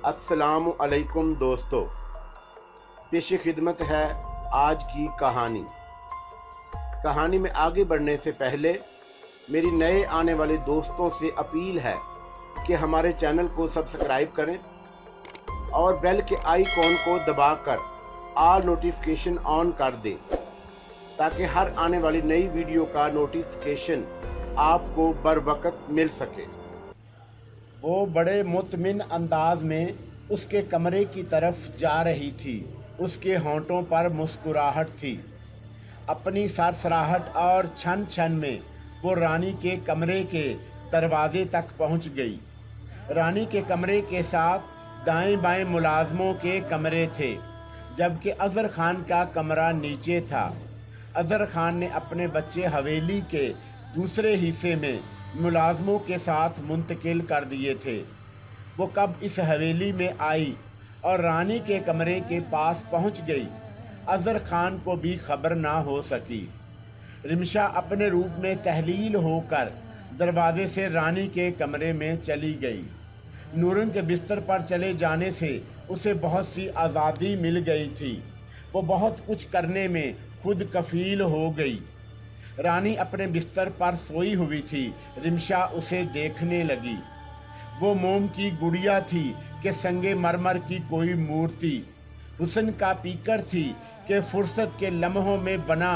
अस्सलाम अलैकुम दोस्तों, पेश खिदमत है आज की कहानी। कहानी में आगे बढ़ने से पहले मेरी नए आने वाले दोस्तों से अपील है कि हमारे चैनल को सब्सक्राइब करें और बेल के आइकॉन को दबाकर ऑल नोटिफिकेशन ऑन कर दें ताकि हर आने वाली नई वीडियो का नोटिफिकेशन आपको बर वक्त मिल सके। वो बड़े मुतमिन अंदाज में उसके कमरे की तरफ जा रही थी। उसके होंठों पर मुस्कुराहट थी। अपनी सरसराहट और छन छन में वो रानी के कमरे के दरवाजे तक पहुंच गई। रानी के कमरे के साथ दाएं बाएं मुलाजमों के कमरे थे, जबकि अज़हर खान का कमरा नीचे था। अज़हर खान ने अपने बच्चे हवेली के दूसरे हिस्से में मुलाजमों के साथ मुंतकिल कर दिए थे। वो कब इस हवेली में आई और रानी के कमरे के पास पहुंच गई, अज़हर खान को भी खबर ना हो सकी। रिमशा अपने रूप में तहलील होकर दरवाजे से रानी के कमरे में चली गई। नूरन के बिस्तर पर चले जाने से उसे बहुत सी आज़ादी मिल गई थी। वो बहुत कुछ करने में खुद कफील हो गई। रानी अपने बिस्तर पर सोई हुई थी। रिमशा उसे देखने लगी। वो मोम की गुड़िया थी कि संगे मरमर की कोई मूर्ति, हुस्न का पीकर थी कि फुर्सत के लम्हों में बना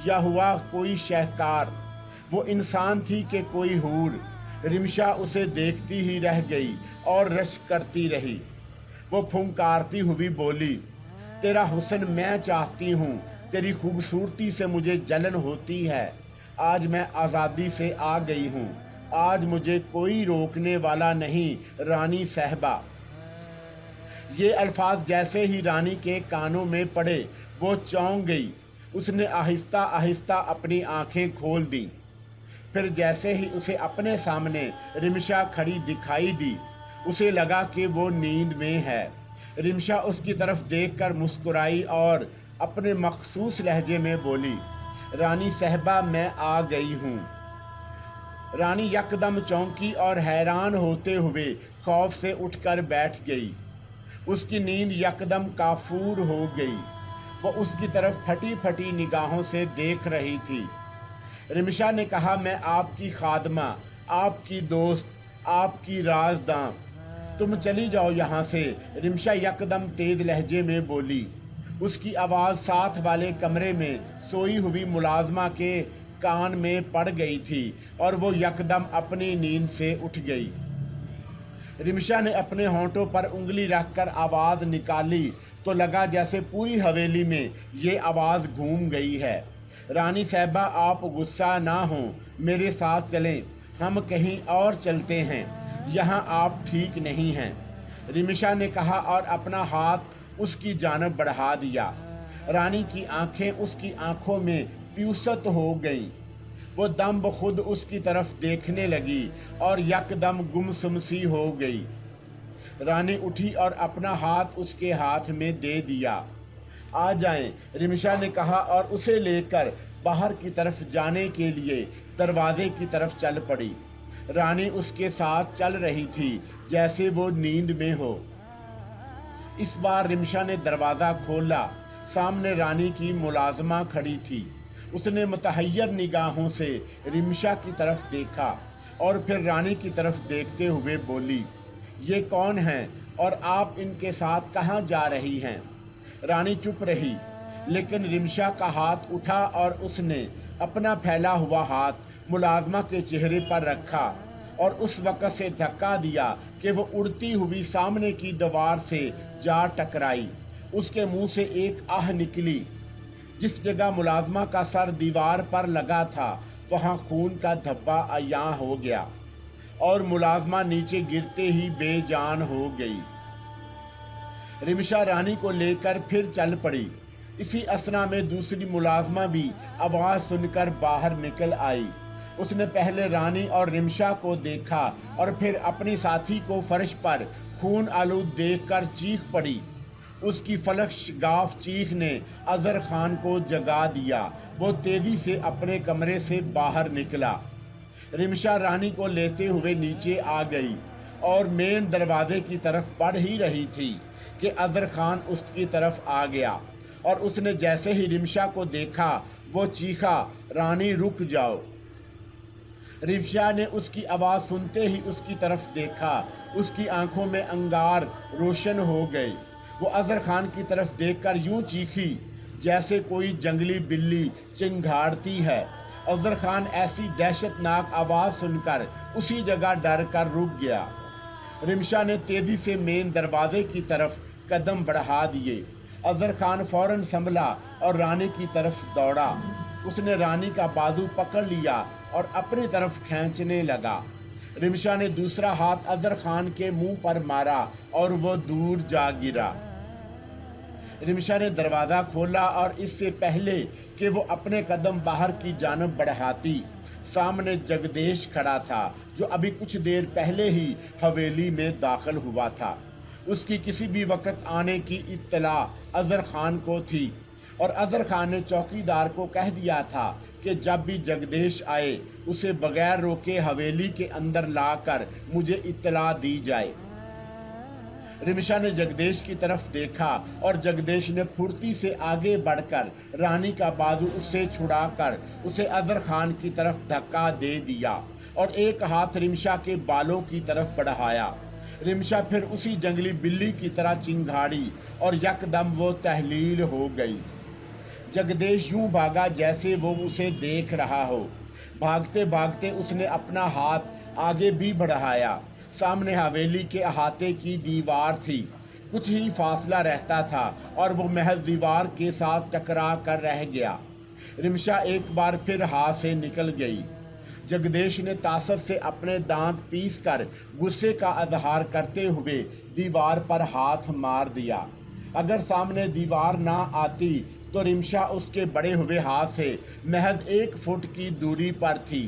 या हुआ कोई शाहकार। वो इंसान थी कि कोई हूर। रिमशा उसे देखती ही रह गई और रश्क करती रही। वो फुंकारती हुई बोली, तेरा हुस्न मैं चाहती हूँ, तेरी खूबसूरती से मुझे जलन होती है। आज मैं आज़ादी से आ गई हूँ, आज मुझे कोई रोकने वाला नहीं रानी साहबा। ये अल्फाज जैसे ही रानी के कानों में पड़े वो चौंक गई। उसने आहिस्ता आहिस्ता अपनी आंखें खोल दी। फिर जैसे ही उसे अपने सामने रिमशा खड़ी दिखाई दी, उसे लगा कि वो नींद में है। रिमशा उसकी तरफ देखकर मुस्कुराई और अपने मखसूस लहजे में बोली, रानी साहबा मैं आ गई हूँ। रानी यकदम चौंकी और हैरान होते हुए खौफ से उठकर बैठ गई। उसकी नींद यकदम काफूर हो गई। वो उसकी तरफ फटी फटी निगाहों से देख रही थी। रिमशा ने कहा, मैं आपकी खादमा, आपकी दोस्त, आपकी राजदां, तुम चली जाओ यहाँ से। रिमशा यकदम तेज लहजे में बोली। उसकी आवाज़ साथ वाले कमरे में सोई हुई मुलाजमा के कान में पड़ गई थी और वो यकदम अपनी नींद से उठ गई। रिमशा ने अपने होंठों पर उंगली रखकर आवाज़ निकाली तो लगा जैसे पूरी हवेली में ये आवाज़ घूम गई है। रानी साहबा आप गुस्सा ना हो, मेरे साथ चलें, हम कहीं और चलते हैं, यहाँ आप ठीक नहीं हैं, रिमशा ने कहा और अपना हाथ उसकी जानब बढ़ा दिया। रानी की आंखें उसकी आंखों में प्यूसत हो गईं। वो दम बखुद उसकी तरफ देखने लगी और यकदम गुमसुम सी हो गई। रानी उठी और अपना हाथ उसके हाथ में दे दिया। आ जाएं, रिमशा ने कहा और उसे लेकर बाहर की तरफ जाने के लिए दरवाजे की तरफ चल पड़ी। रानी उसके साथ चल रही थी जैसे वो नींद में हो। इस बार रिमशा ने दरवाज़ा खोला। सामने रानी की मुलाजमा खड़ी थी। उसने मुतहय्यर निगाहों से रिमशा की तरफ देखा और फिर रानी की तरफ देखते हुए बोली, ये कौन हैं और आप इनके साथ कहाँ जा रही हैं? रानी चुप रही, लेकिन रिमशा का हाथ उठा और उसने अपना फैला हुआ हाथ मुलाजमा के चेहरे पर रखा और उस वक़्त से धक्का दिया कि वो उड़ती हुई सामने की दीवार से जा टकराई। उसके मुंह से एक आह निकली। जिस जगह मुलाजमा का सर दीवार पर लगा था वहाँ खून का धब्बा अयां हो गया और मुलाजमा नीचे गिरते ही बेजान हो गई। रिमशा रानी को लेकर फिर चल पड़ी। इसी असना में दूसरी मुलाजमा भी आवाज़ सुनकर बाहर निकल आई। उसने पहले रानी और रिमशा को देखा और फिर अपनी साथी को फर्श पर खून आलूद देखकर चीख पड़ी। उसकी फलक गाफ चीख ने अज़हर खान को जगा दिया। वो तेजी से अपने कमरे से बाहर निकला। रिमशा रानी को लेते हुए नीचे आ गई। और मेन दरवाजे की तरफ बढ़ ही रही थी कि अजहर खान उसकी तरफ आ गया और उसने जैसे ही रिमशा को देखा वो चीखा, रानी रुक जाओ। रिमशा ने उसकी आवाज़ सुनते ही उसकी तरफ देखा। उसकी आंखों में अंगार रोशन हो गए। वो अजहर खान की तरफ देखकर यूं चीखी जैसे कोई जंगली बिल्ली चिंघाड़ती है। अजहर खान ऐसी दहशतनाक आवाज़ सुनकर उसी जगह डर कर रुक गया। रिमशा ने तेज़ी से मेन दरवाजे की तरफ कदम बढ़ा दिए। अजहर खान फौरन संभला और रानी की तरफ दौड़ा। उसने रानी का बाजू पकड़ लिया और अपनी तरफ खींचने लगा। रिमशा ने दूसरा हाथ अजहर खान के मुंह पर मारा और वो दूर जा गिरा। रिमशा ने दरवाज़ा खोला और इससे पहले कि वो अपने कदम बाहर की जानब बढ़ाती, सामने जगदेश खड़ा था जो अभी कुछ देर पहले ही हवेली में दाखिल हुआ था। उसकी किसी भी वक्त आने की इत्तला अजहर खान को थी और अजहर खान ने चौकीदार को कह दिया था कि जब भी जगदेश आए उसे बगैर रोके हवेली के अंदर लाकर मुझे इत्तला दी जाए। रिमशा ने जगदेश की तरफ देखा और जगदेश ने फुर्ती से आगे बढ़कर रानी का बाजू उससे छुड़ाकर उसे अजहर खान की तरफ धक्का दे दिया और एक हाथ रिमशा के बालों की तरफ बढ़ाया। रिमशा फिर उसी जंगली बिल्ली की तरह चिंघाड़ी और यकदम वो तहलील हो गई। जगदेश यूं भागा जैसे वो उसे देख रहा हो। भागते भागते उसने अपना हाथ आगे भी बढ़ाया। सामने हवेली के अहाते की दीवार थी। कुछ ही फासला रहता था और वो महज दीवार के साथ टकरा कर रह गया। रिमशा एक बार फिर हाथ से निकल गई। जगदेश ने तासफ से अपने दांत पीस कर गुस्से का इजहार करते हुए दीवार पर हाथ मार दिया। अगर सामने दीवार ना आती तो रिमशा उसके बड़े हुए हाथ से महज 1 फुट की दूरी पर थी।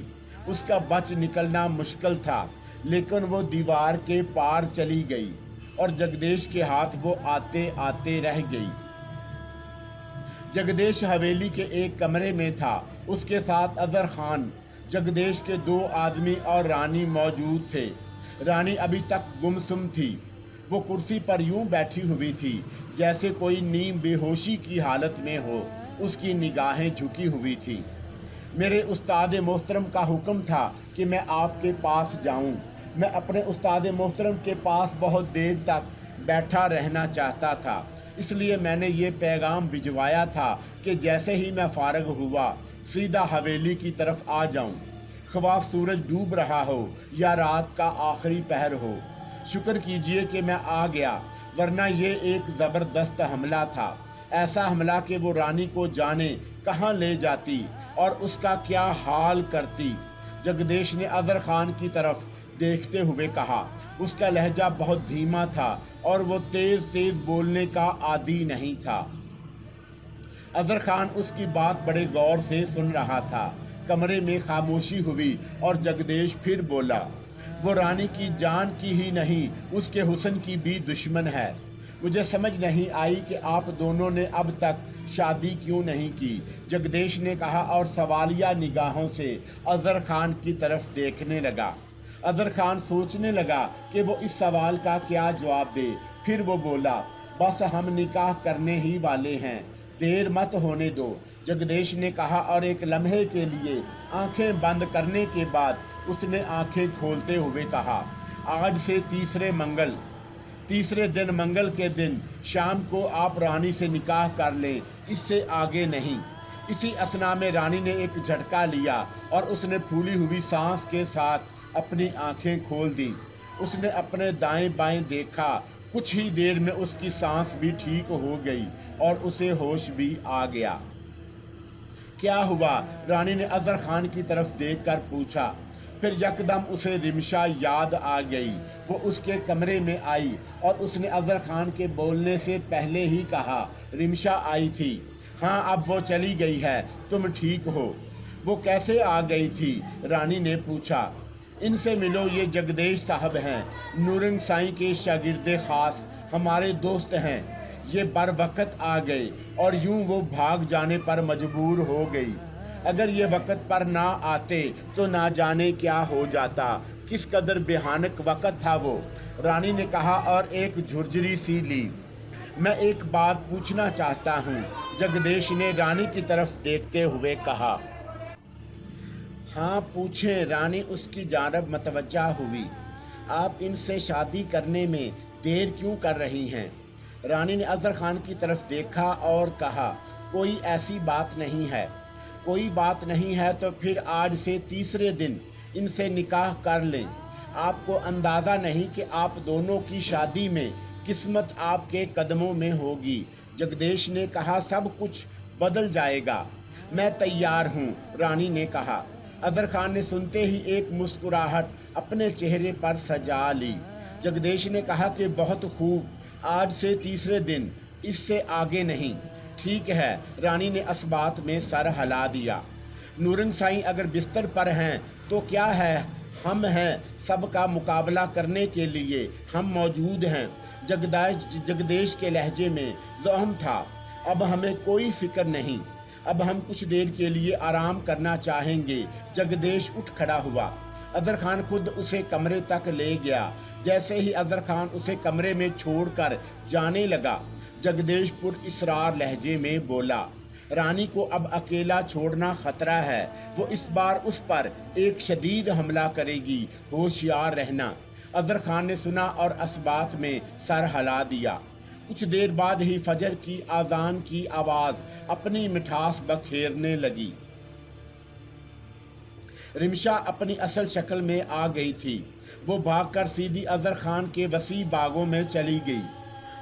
उसका बच निकलना मुश्किल था, लेकिन वो दीवार के पार चली गई और जगदेश के हाथ वो आते आते रह गई। जगदेश हवेली के एक कमरे में था। उसके साथ अजहर खान, जगदेश के 2 आदमी और रानी मौजूद थे। रानी अभी तक गुमसुम थी। वो कुर्सी पर यूं बैठी हुई थी जैसे कोई नीम बेहोशी की हालत में हो। उसकी निगाहें झुकी हुई थी। मेरे उस्ताद मोहतरम का हुक्म था कि मैं आपके पास जाऊं। मैं अपने उस्ताद मोहतरम के पास बहुत देर तक बैठा रहना चाहता था, इसलिए मैंने ये पैगाम भिजवाया था कि जैसे ही मैं फारग हुआ सीधा हवेली की तरफ आ जाऊं, ख्वाह सूरज डूब रहा हो या रात का आखिरी पहर हो। शुक्र कीजिए कि मैं आ गया, वरना ये एक ज़बरदस्त हमला था। ऐसा हमला कि वो रानी को जाने कहाँ ले जाती और उसका क्या हाल करती। जगदेश ने अजहर खान की तरफ देखते हुए कहा। उसका लहजा बहुत धीमा था और वो तेज़ तेज़ बोलने का आदी नहीं था। अजहर खान उसकी बात बड़े गौर से सुन रहा था। कमरे में खामोशी हुई और जगदेश फिर बोला, वो रानी की जान की ही नहीं उसके हुस्न की भी दुश्मन है। मुझे समझ नहीं आई कि आप दोनों ने अब तक शादी क्यों नहीं की। जगदेश ने कहा और सवालिया निगाहों से अजहर खान की तरफ देखने लगा। अजहर खान सोचने लगा कि वो इस सवाल का क्या जवाब दे। फिर वो बोला, बस हम निकाह करने ही वाले हैं, देर मत होने दो। जगदेश ने कहा और एक लम्हे के लिए आंखें बंद करने के बाद उसने आंखें खोलते हुए कहा, आज से तीसरे दिन मंगल के दिन शाम को आप रानी से निकाह कर लें, इससे आगे नहीं। इसी असना में रानी ने एक झटका लिया और उसने फूली हुई सांस के साथ अपनी आंखें खोल दी। उसने अपने दाएं बाएं देखा। कुछ ही देर में उसकी सांस भी ठीक हो गई और उसे होश भी आ गया। क्या हुआ? रानी ने अजहर खान की तरफ देखकर पूछा। फिर यकदम उसे रिमशा याद आ गई। वो उसके कमरे में आई और उसने अजहर खान के बोलने से पहले ही कहा, रिमशा आई थी। हाँ, अब वो चली गई है, तुम ठीक हो। वो कैसे आ गई थी? रानी ने पूछा। इनसे मिलो, ये जगदेश साहब हैं, नूरंग साईं के शागिर्दे खास, हमारे दोस्त हैं। ये बर वक्त आ गए और यूं वो भाग जाने पर मजबूर हो गई। अगर ये वक्त पर ना आते तो ना जाने क्या हो जाता। किस कदर भयानक वक़्त था वो, रानी ने कहा और एक झुरझुरी सी ली। मैं एक बात पूछना चाहता हूँ, जगदीश ने रानी की तरफ देखते हुए कहा। हाँ पूछें, रानी उसकी जानब मतवज्जा हुई। आप इनसे शादी करने में देर क्यों कर रही हैं? रानी ने अजहर खान की तरफ देखा और कहा, कोई ऐसी बात नहीं है। कोई बात नहीं है तो फिर आज से तीसरे दिन इनसे निकाह कर लें। आपको अंदाज़ा नहीं कि आप दोनों की शादी में किस्मत आपके कदमों में होगी। जगदीश ने कहा, सब कुछ बदल जाएगा। मैं तैयार हूँ, रानी ने कहा। अजहर खान ने सुनते ही एक मुस्कुराहट अपने चेहरे पर सजा ली। जगदीश ने कहा कि बहुत खूब, आज से तीसरे दिन, इससे आगे नहीं। ठीक है, रानी ने इस बात में सर हिला दिया। नूरन साईं अगर बिस्तर पर हैं तो क्या है, हम हैं, सबका मुकाबला करने के लिए हम मौजूद हैं। जगदीश के लहजे में ज़ोहम था। अब हमें कोई फिक्र नहीं, अब हम कुछ देर के लिए आराम करना चाहेंगे। जगदीश उठ खड़ा हुआ। अजहर खान खुद उसे कमरे तक ले गया। जैसे ही अजहर खान उसे कमरे में छोड़कर जाने लगा, जगदीश पुर इसरार लहजे में बोला, रानी को अब अकेला छोड़ना खतरा है। वो इस बार उस पर एक शदीद हमला करेगी, होशियार रहना। अजहर खान ने सुना और इस बात में सर हिला दिया। कुछ देर बाद ही फजर की आज़ान की आवाज़ अपनी मिठास बखेरने लगी। रिमशा अपनी असल शक्ल में आ गई थी। वो भागकर सीधी अजहर खान के वसी बागों में चली गई।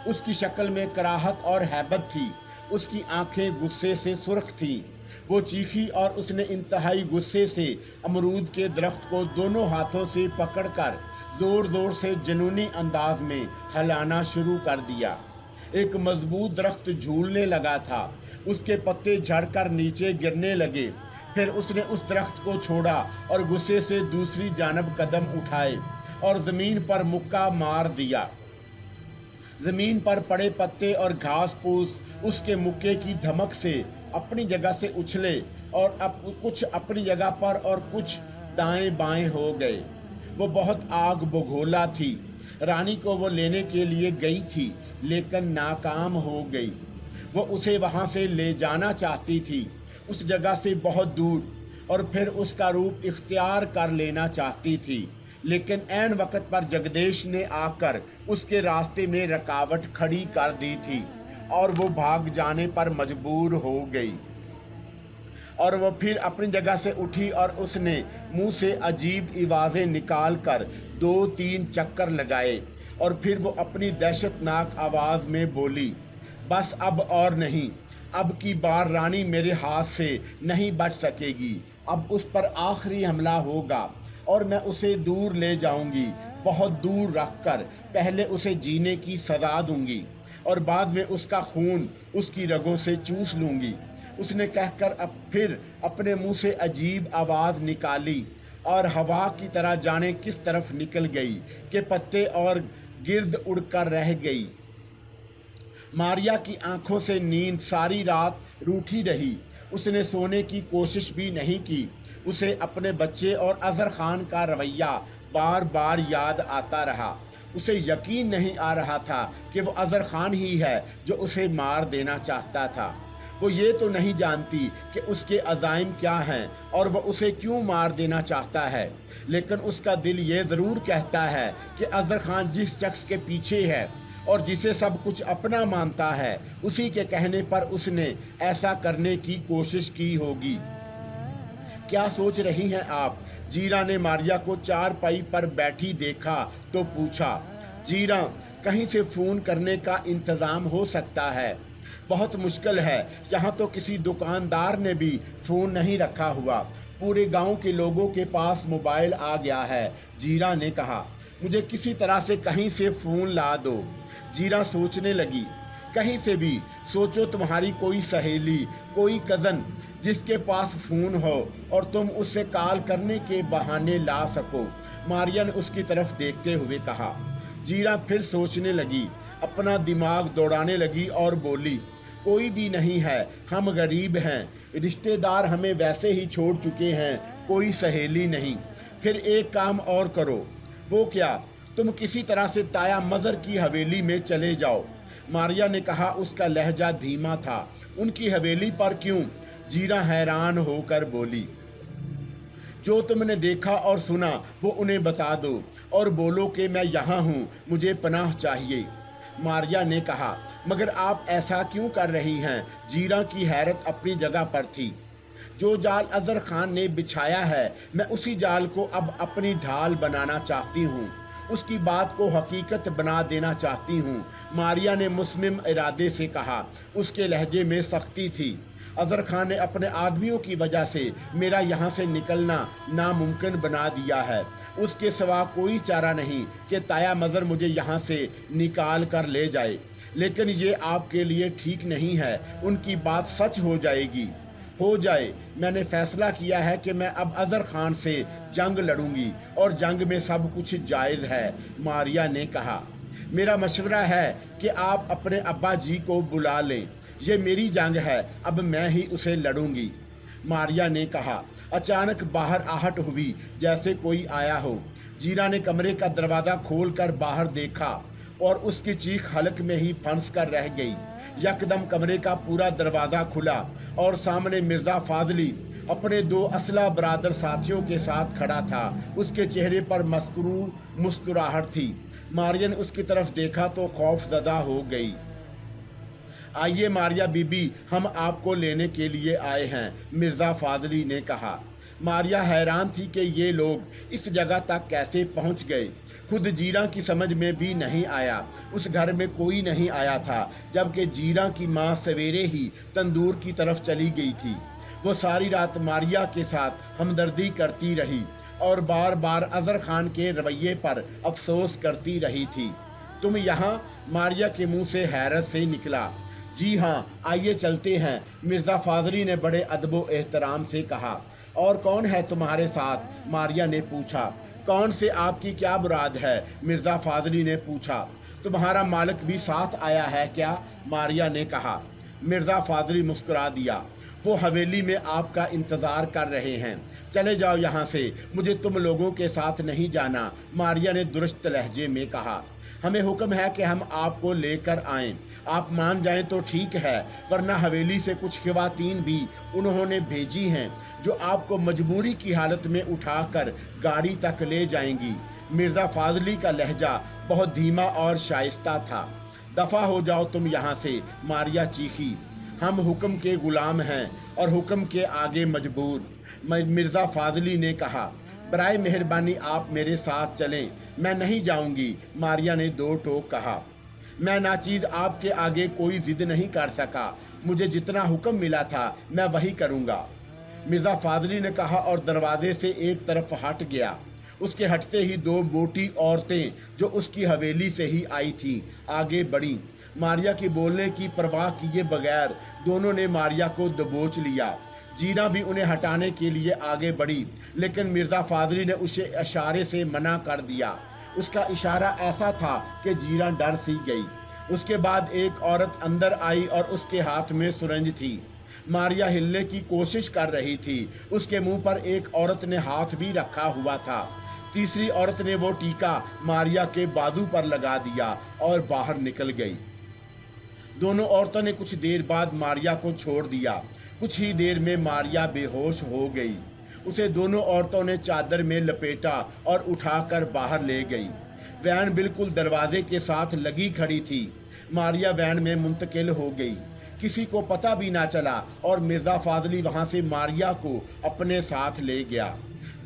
उसकी शक्ल में कराहत और हैबत थी। उसकी आंखें गुस्से से सुर्ख थीं। वो चीखी और उसने इंतहाई गुस्से से अमरूद के दरख्त को दोनों हाथों से पकड़कर ज़ोर ज़ोर से जुनूनी अंदाज में हिलाना शुरू कर दिया। एक मजबूत दरख्त झूलने लगा था। उसके पत्ते झड़कर नीचे गिरने लगे। फिर उसने उस दरख्त को छोड़ा और गुस्से से दूसरी जानब कदम उठाए और ज़मीन पर मुक्का मार दिया। ज़मीन पर पड़े पत्ते और घास फूस उसके मुक्के की धमक से अपनी जगह से उछले और अब कुछ अपनी जगह पर और कुछ दाएं बाएं हो गए। वो बहुत आग बघोला थी। रानी को वो लेने के लिए गई थी लेकिन नाकाम हो गई। वो उसे वहाँ से ले जाना चाहती थी, उस जगह से बहुत दूर, और फिर उसका रूप इख्तियार कर लेना चाहती थी। लेकिन ऐन वक्त पर जगदीश ने आकर उसके रास्ते में रुकावट खड़ी कर दी थी और वो भाग जाने पर मजबूर हो गई। और वो फिर अपनी जगह से उठी और उसने मुंह से अजीब आवाज़ें निकाल कर 2-3 चक्कर लगाए और फिर वो अपनी दहशतनाक आवाज़ में बोली, बस अब और नहीं, अब की बार रानी मेरे हाथ से नहीं बच सकेगी। अब उस पर आखिरी हमला होगा और मैं उसे दूर ले जाऊंगी, बहुत दूर रखकर। पहले उसे जीने की सज़ा दूंगी और बाद में उसका खून उसकी रगों से चूस लूंगी। उसने कहकर अब फिर अपने मुंह से अजीब आवाज़ निकाली और हवा की तरह जाने किस तरफ निकल गई कि पत्ते और गिर्द उड़कर रह गई। मारिया की आंखों से नींद सारी रात रूठी रही। उसने सोने की कोशिश भी नहीं की। उसे अपने बच्चे और अजहर खान का रवैया बार बार याद आता रहा। उसे यकीन नहीं आ रहा था कि वो अजहर खान ही है जो उसे मार देना चाहता था। वो ये तो नहीं जानती कि उसके अज़ाइम क्या हैं और वो उसे क्यों मार देना चाहता है, लेकिन उसका दिल ये ज़रूर कहता है कि अजहर खान जिस शख्स के पीछे है और जिसे सब कुछ अपना मानता है, उसी के कहने पर उसने ऐसा करने की कोशिश की होगी। क्या सोच रही हैं आप? जीरा ने मारिया को चारपाई पर बैठी देखा तो पूछा। जीरा, कहीं से फ़ोन करने का इंतज़ाम हो सकता है? बहुत मुश्किल है, यहाँ तो किसी दुकानदार ने भी फ़ोन नहीं रखा हुआ। पूरे गांव के लोगों के पास मोबाइल आ गया है। जीरा ने कहा, मुझे किसी तरह से कहीं से फ़ोन ला दो। जीरा सोचने लगी, कहीं से भी सोचो, तुम्हारी कोई सहेली, कोई कज़न जिसके पास फ़ोन हो और तुम उससे कॉल करने के बहाने ला सको। मारिया ने उसकी तरफ देखते हुए कहा। जीरा फिर सोचने लगी, अपना दिमाग दौड़ाने लगी और बोली, कोई भी नहीं है, हम गरीब हैं, रिश्तेदार हमें वैसे ही छोड़ चुके हैं, कोई सहेली नहीं। फिर एक काम और करो। वो क्या? तुम किसी तरह से ताया मजर की हवेली में चले जाओ। मारिया ने कहा। उसका लहजा धीमा था। उनकी हवेली पर क्यों? जीरा हैरान होकर बोली। जो तुमने देखा और सुना वो उन्हें बता दो और बोलो कि मैं यहाँ हूँ, मुझे पनाह चाहिए। मारिया ने कहा। मगर आप ऐसा क्यों कर रही हैं? जीरा की हैरत अपनी जगह पर थी। जो जाल अजहर खान ने बिछाया है, मैं उसी जाल को अब अपनी ढाल बनाना चाहती हूँ, उसकी बात को हकीकत बना देना चाहती हूँ। मारिया ने मुस्लिम इरादे से कहा। उसके लहजे में सख्ती थी। अजहर खान ने अपने आदमियों की वजह से मेरा यहाँ से निकलना नामुमकिन बना दिया है। उसके सिवा कोई चारा नहीं कि ताया मजर मुझे यहाँ से निकाल कर ले जाए। लेकिन ये आपके लिए ठीक नहीं है। उनकी बात सच हो जाएगी। हो जाए। मैंने फैसला किया है कि मैं अब अजहर खान से जंग लड़ूंगी और जंग में सब कुछ जायज़ है। मारिया ने कहा। मेरा मशवरा है कि आप अपने अब्बा जी को बुला लें। ये मेरी जंग है, अब मैं ही उसे लड़ूंगी। मारिया ने कहा। अचानक बाहर आहट हुई जैसे कोई आया हो। जीरा ने कमरे का दरवाज़ा खोलकर बाहर देखा और उसकी चीख हलक में ही फंस कर रह गई। यकदम कमरे का पूरा दरवाज़ा खुला और सामने मिर्ज़ा फाजली अपने दो असला बरादर साथियों के साथ खड़ा था। उसके चेहरे पर मस्कुरूर मुस्कुराहट थी। मारिया ने उसकी तरफ देखा तो खौफजदा हो गई। आइए मारिया बीबी, हम आपको लेने के लिए आए हैं, मिर्ज़ा फाजली ने कहा। मारिया हैरान थी कि ये लोग इस जगह तक कैसे पहुंच गए। खुद जीरा की समझ में भी नहीं आया। उस घर में कोई नहीं आया था, जबकि जीरा की माँ सवेरे ही तंदूर की तरफ चली गई थी। वो सारी रात मारिया के साथ हमदर्दी करती रही और बार बार अजहर खान के रवैये पर अफसोस करती रही थी। तुम यहाँ? मारिया के मुंह से हैरत से निकला। जी हाँ, आइए चलते हैं, मिर्ज़ा फाजली ने बड़े अदब एहतराम से कहा। और कौन है तुम्हारे साथ? मारिया ने पूछा। कौन से आपकी क्या मुराद है? मिर्ज़ा फाजली ने पूछा। तुम्हारा मालिक भी साथ आया है क्या? मारिया ने कहा। मिर्ज़ा फाजली मुस्कुरा दिया। वो हवेली में आपका इंतज़ार कर रहे हैं। चले जाओ यहाँ से, मुझे तुम लोगों के साथ नहीं जाना। मारिया ने दुरुस्त लहजे में कहा। हमें हुक्म है कि हम आपको लेकर आएं। आप मान जाएं तो ठीक है, वरना हवेली से कुछ खवातीन भी उन्होंने भेजी हैं जो आपको मजबूरी की हालत में उठाकर गाड़ी तक ले जाएंगी। मिर्ज़ा फाजली का लहजा बहुत धीमा और शाइस्ता था। दफ़ा हो जाओ तुम यहाँ से, मारिया चीखी। हम हुक्म के गुलाम हैं और हुक्म के आगे मजबूर, मिर्ज़ा फाजली ने कहा। बराए मेहरबानी आप मेरे साथ चलें। मैं नहीं जाऊंगी, मारिया ने दो टोक कहा। मैं नाचीज़ आपके आगे कोई जिद नहीं कर सका। मुझे जितना हुक्म मिला था मैं वही करूंगा, मिर्ज़ा फाजली ने कहा और दरवाजे से एक तरफ हट गया। उसके हटते ही दो मोटी औरतें जो उसकी हवेली से ही आई थी आगे बढ़ीं। मारिया की बोलने की परवाह किए बगैर दोनों ने मारिया को दबोच लिया। जीना भी उन्हें हटाने के लिए आगे बढ़ी, लेकिन मिर्ज़ा फाजली ने उसे इशारे से मना कर दिया। उसका इशारा ऐसा था कि जीना डर सी गई। उसके बाद एक औरत अंदर आई और उसके हाथ में सुरंज थी। मारिया हिलने की कोशिश कर रही थी। उसके मुंह पर एक औरत ने हाथ भी रखा हुआ था। तीसरी औरत ने वो टीका मारिया के बाजू पर लगा दिया और बाहर निकल गई। दोनों औरतों ने कुछ देर बाद मारिया को छोड़ दिया। कुछ ही देर में मारिया बेहोश हो गई। उसे दोनों औरतों ने चादर में लपेटा और उठाकर बाहर ले गई। वैन बिल्कुल दरवाजे के साथ लगी खड़ी थी। मारिया वैन में मुंतकिल हो गई। किसी को पता भी ना चला और मिर्ज़ा फाजली वहां से मारिया को अपने साथ ले गया।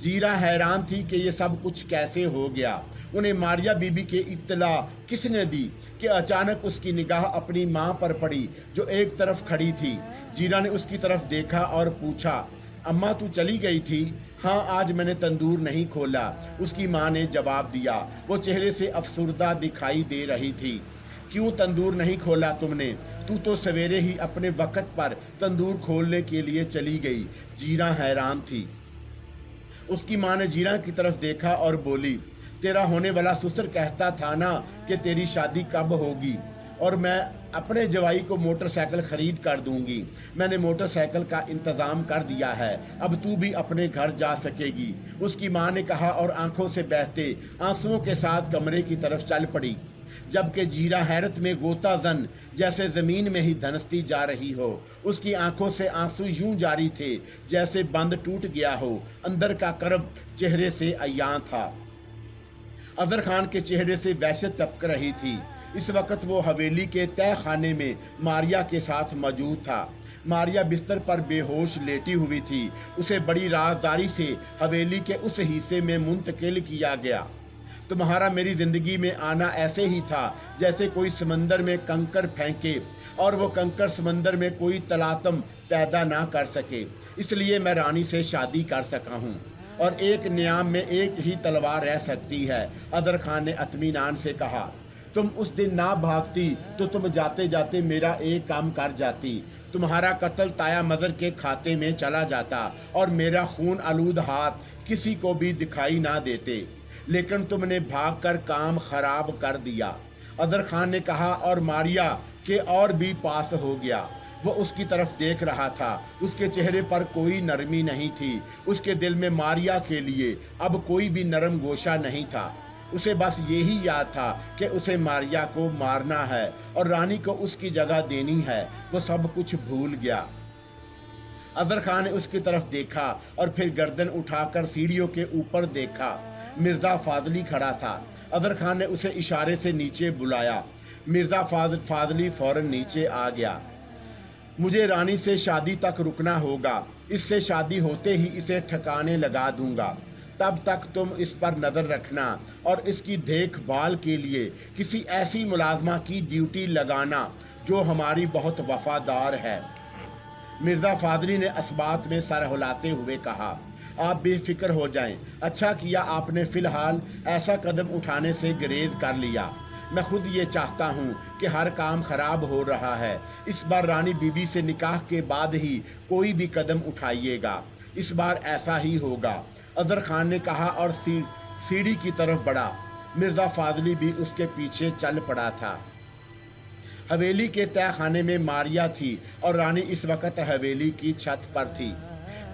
जीरा हैरान थी कि ये सब कुछ कैसे हो गया। उन्हें मारिया बीबी के इत्तला किसने दी कि अचानक उसकी निगाह अपनी माँ पर पड़ी जो एक तरफ खड़ी थी। जीरा ने उसकी तरफ देखा और पूछा, अम्मा तू चली गई थी? हाँ, आज मैंने तंदूर नहीं खोला, उसकी माँ ने जवाब दिया। वो चेहरे से अफसुर्दा दिखाई दे रही थी। क्यों तंदूर नहीं खोला तुमने? तू तो सवेरे ही अपने वक़्त पर तंदूर खोलने के लिए चली गई। जीरा हैरान थी। उसकी माँ ने जीरा की तरफ देखा और बोली, तेरा होने वाला ससुर कहता था ना कि तेरी शादी कब होगी, और मैं अपने जवाई को मोटरसाइकिल खरीद कर दूंगी। मैंने मोटरसाइकिल का इंतज़ाम कर दिया है, अब तू भी अपने घर जा सकेगी, उसकी माँ ने कहा और आंखों से बहते आंसुओं के साथ कमरे की तरफ चल पड़ी। जबकि जीरा हैरत में गोता जन जैसे ज़मीन में ही धंसती जा रही हो। उसकी आंखों से आंसू यूं जारी थे जैसे बंद टूट गया हो। अंदर का करब चेहरे से अयां था। अजहर खान के चेहरे से वहशत टपक रही थी। इस वक्त वो हवेली के तय खाने में मारिया के साथ मौजूद था। मारिया बिस्तर पर बेहोश लेटी हुई थी। उसे बड़ी राजदारी से हवेली के उस हिस्से में मुंतकिल किया गया। तुम्हारा मेरी ज़िंदगी में आना ऐसे ही था जैसे कोई समंदर में कंकर फेंके और वो कंकर समंदर में कोई तलातम पैदा ना कर सके। इसलिए मैं रानी से शादी कर सका हूँ और एक नियाम में एक ही तलवार रह सकती है। अदर खान ने इत्मीनान से कहा, तुम उस दिन ना भागती तो तुम जाते जाते मेरा एक काम कर जाती। तुम्हारा कत्ल ताया मज़र के खाते में चला जाता और मेरा खून आलूद हाथ किसी को भी दिखाई ना देते। लेकिन तुमने भागकर काम खराब कर दिया। अदर खान ने कहा और मारिया के और भी पास हो गया। वो उसकी तरफ देख रहा था। उसके चेहरे पर कोई नरमी नहीं थी। उसके दिल में मारिया के लिए अब कोई भी नरम गोशा नहीं था। उसे बस यही याद था कि उसे मारिया को मारना है और रानी को उसकी जगह देनी है। वो सब कुछ भूल गया। अजहर खान ने उसकी तरफ देखा और फिर गर्दन उठाकर सीढ़ियों के ऊपर देखा। मिर्ज़ा फाजली खड़ा था। अजहर खान ने उसे इशारे से नीचे बुलाया। मिर्ज़ा फाजली फौरन नीचे आ गया। मुझे रानी से शादी तक रुकना होगा। इससे शादी होते ही इसे ठिकाने लगा दूंगा। तब तक तुम इस पर नज़र रखना और इसकी देखभाल के लिए किसी ऐसी मुलाजमा की ड्यूटी लगाना जो हमारी बहुत वफादार है। मिर्ज़ा फाजली ने असबात में सर हिलाते हुए कहा, आप बेफिक्र हो जाएं। अच्छा किया आपने फ़िलहाल ऐसा कदम उठाने से गुरेज कर लिया। मैं खुद ये चाहता हूँ कि हर काम खराब हो रहा है। इस बार रानी बीबी से निकाह के बाद ही कोई भी कदम उठाइएगा। इस बार ऐसा ही होगा। अजहर खान ने कहा और सीढ़ी की तरफ बढ़ा। मिर्ज़ा फाजली भी उसके पीछे चल पड़ा था। हवेली के तय खाने में मारिया थी और रानी इस वक्त हवेली की छत पर थी।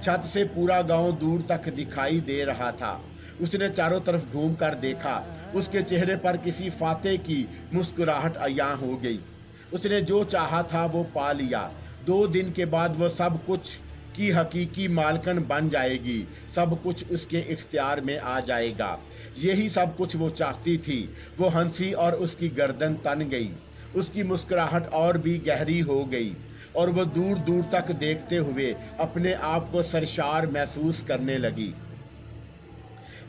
छत से पूरा गांव दूर तक दिखाई दे रहा था। उसने चारों तरफ घूम कर देखा। उसके चेहरे पर किसी फातेह की मुस्कुराहट अयां हो गई। उसने जो चाहा था वो पा लिया। 2 दिन के बाद वो सब कुछ की हकीकी मालकन बन जाएगी। सब कुछ उसके इख्तियार में आ जाएगा। यही सब कुछ वो चाहती थी। वो हंसी और उसकी गर्दन तन गई। उसकी मुस्कुराहट और भी गहरी हो गई और वो दूर दूर तक देखते हुए अपने आप को सरशार महसूस करने लगी।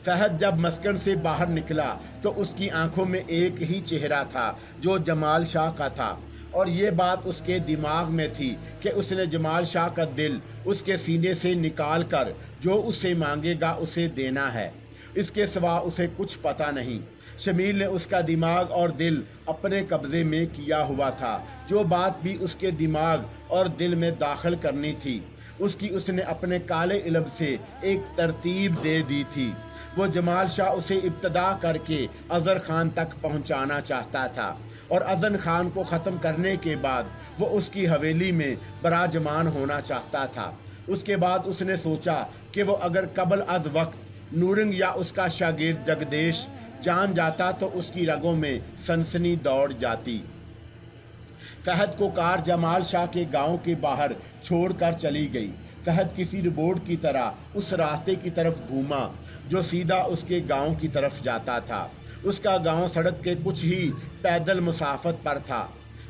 फहद जब मस्कन से बाहर निकला तो उसकी आंखों में एक ही चेहरा था जो जमाल शाह का था और ये बात उसके दिमाग में थी कि उसने जमाल शाह का दिल उसके सीने से निकाल कर जो उससे मांगेगा उसे देना है। इसके सिवा उसे कुछ पता नहीं। शमील ने उसका दिमाग और दिल अपने कब्ज़े में किया हुआ था। जो बात भी उसके दिमाग और दिल में दाखिल करनी थी उसकी उसने अपने काले इल्म से एक तरतीब दे दी थी। वो जमाल शाह उसे इब्तदा करके अजहर खान तक पहुंचाना चाहता था और अजहर खान को ख़त्म करने के बाद वो उसकी हवेली में बराजमान होना चाहता था। उसके बाद उसने सोचा कि वो अगर कबल अज वक्त नूरंग या उसका शागिर्द जगदेश जान जाता तो उसकी रगों में सनसनी दौड़ जाती। फहद को कार जमाल शाह के गांव के बाहर छोड़कर चली गई। फहद किसी रोबोट की तरह उस रास्ते की तरफ घूमा जो सीधा उसके गांव की तरफ जाता था। उसका गांव सड़क के कुछ ही पैदल मुसाफत पर था।